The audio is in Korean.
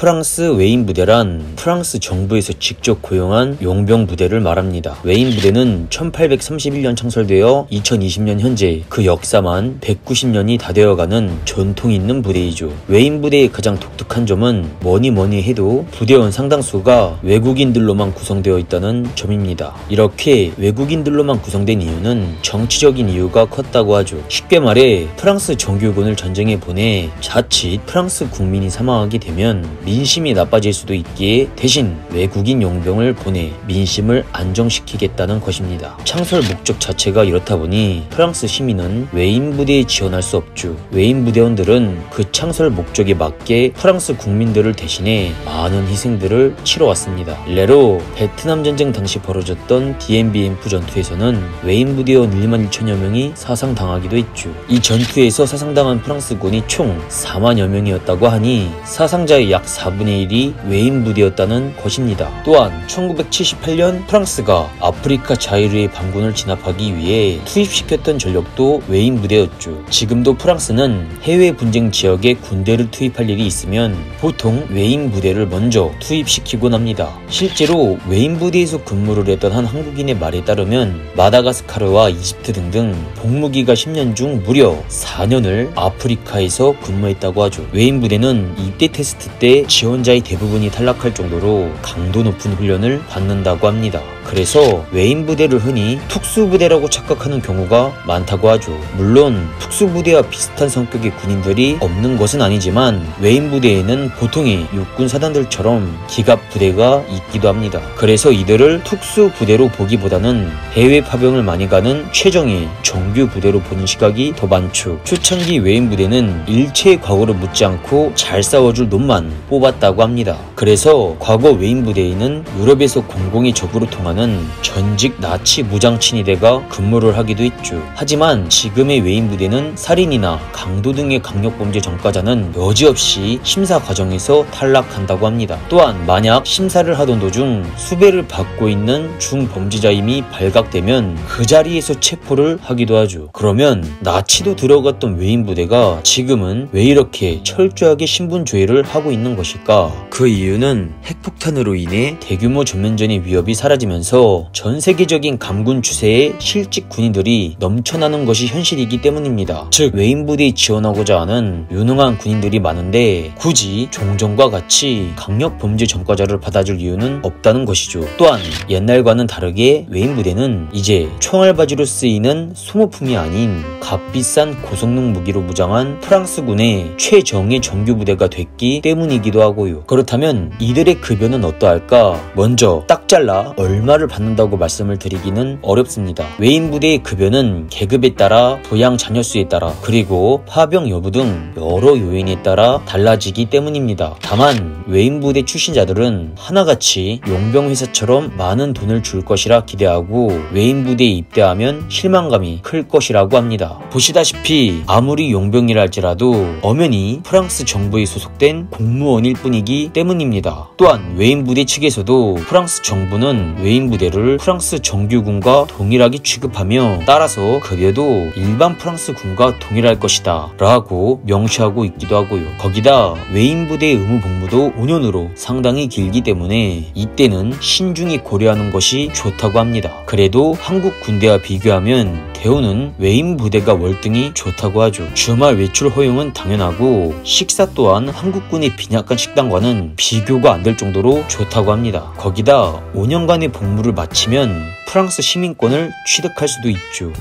프랑스 웨인 부대란 프랑스 정부에서 직접 고용한 용병 부대를 말합니다. 웨인 부대는 1831년 창설되어 2020년 현재 그 역사만 190년이 다 되어가는 전통 있는 부대이죠. 웨인 부대의 가장 독특한 점은 뭐니 해도 부대원 상당수가 외국인들로만 구성되어 있다는 점입니다. 이렇게 외국인들로만 구성된 이유는 정치적인 이유가 컸다고 하죠. 쉽게 말해 프랑스 정규군을 전쟁에 보내 자칫 프랑스 국민이 사망하게 되면 민심이 나빠질 수도 있기에 대신 외국인 용병을 보내 민심을 안정시키겠다는 것입니다. 창설 목적 자체가 이렇다 보니 프랑스 시민은 웨인 부대에 지원할 수 없죠. 웨인 부대원들은 그 창설 목적에 맞게 프랑스 국민들을 대신해 많은 희생들을 치러왔습니다. 일례로 베트남 전쟁 당시 벌어졌던 DMBMF 전투에서는 웨인 부대원 1만 1천여 명이 사상당하기도 했죠. 이 전투에서 사상당한 프랑스군이 총 4만여 명이었다고 하니 사상자의 약 4분의 1이 웨인 부대였다는 것입니다. 또한 1978년 프랑스가 아프리카 자이르의 반군을 진압하기 위해 투입시켰던 전력도 웨인 부대였죠. 지금도 프랑스는 해외 분쟁 지역에 군대를 투입할 일이 있으면 보통 웨인 부대를 먼저 투입시키곤 합니다. 실제로 웨인 부대에서 근무를 했던 한 한국인의 말에 따르면 마다가스카르와 이집트 등등 복무기가 10년 중 무려 4년을 아프리카에서 근무했다고 하죠. 웨인 부대는 입대 테스트 때 지원자의 대부분이 탈락할 정도로 강도 높은 훈련을 받는다고 합니다. 그래서 웨인 부대를 흔히 특수부대라고 착각하는 경우가 많다고 하죠. 물론 특수부대와 비슷한 성격의 군인들이 없는 것은 아니지만 웨인 부대에는 보통의 육군 사단들처럼 기갑부대가 있기도 합니다. 그래서 이들을 특수부대로 보기보다는 해외 파병을 많이 가는 최정예 정규 부대로 보는 시각이 더 많죠. 초창기 웨인 부대는 일체의 과거를 묻지 않고 잘 싸워줄 놈만 뽑았다고 합니다. 그래서 과거 웨인 부대에는 유럽에서 공공의 적으로 통하는 전직 나치 무장친위대가 근무를 하기도 했죠. 하지만 지금의 웨인 부대는 살인이나 강도 등의 강력범죄 전과자는 여지없이 심사 과정에서 탈락한다고 합니다. 또한 만약 심사를 하던 도중 수배를 받고 있는 중범죄자임이 발각되면 그 자리에서 체포를 하기도 하죠. 그러면 나치도 들어갔던 웨인 부대가 지금은 왜 이렇게 철저하게 신분 조회를 하고 있는 것일까? 그 이유는 핵폭탄으로 인해 대규모 전면전의 위협이 사라지면서 전 세계적인 감군 추세에 실직 군인들이 넘쳐나는 것이 현실이기 때문입니다. 즉 웨인 부대에 지원하고자 하는 유능한 군인들이 많은데 굳이 종전과 같이 강력 범죄 전과자를 받아줄 이유는 없다는 것이죠. 또한 옛날과는 다르게 웨인 부대는 이제 총알바지로 쓰이는 소모품이 아닌 값비싼 고성능 무기로 무장한 프랑스군의 최정예 정규부대가 됐기 때문이기도 하고요. 그렇다면 이들의 급여는 어떠할까? 먼저 딱 잘라 얼마를 받는다고 말씀을 드리기는 어렵습니다. 웨인 부대의 급여는 계급에 따라 부양 자녀 수에 따라 그리고 파병 여부 등 여러 요인에 따라 달라지기 때문입니다. 다만 웨인 부대 출신자들은 하나같이 용병 회사처럼 많은 돈을 줄 것이라 기대하고 웨인 부대에 입대하면 실망감이 클 것이라고 합니다. 보시다시피 아무리 용병이라 할지라도 엄연히 프랑스 정부에 소속된 공무원일 뿐이기 때문입니다. 또한 웨인 부대 측에서도 프랑스 정부는 웨인 부대를 프랑스 정규군과 동일하게 취급하며 따라서 급여도 일반 프랑스군과 동일할 것이다 라고 명시하고 있기도 하고요. 거기다 웨인 부대의 의무 복무도 5년으로 상당히 길기 때문에 이때는 신중히 고려하는 것이 좋다고 합니다. 그래도 한국 군대와 비교하면 대우는 웨인 부대가 월등히 좋다고 하죠. 주말 외출 허용은 당연하고 식사 또한 한국군의 빈약한 식당과는 비교가 안 될 정도로 좋다고 합니다. 거기다 5년간의 복무를 마치면 프랑스 시민권을 취득할 수도 있죠.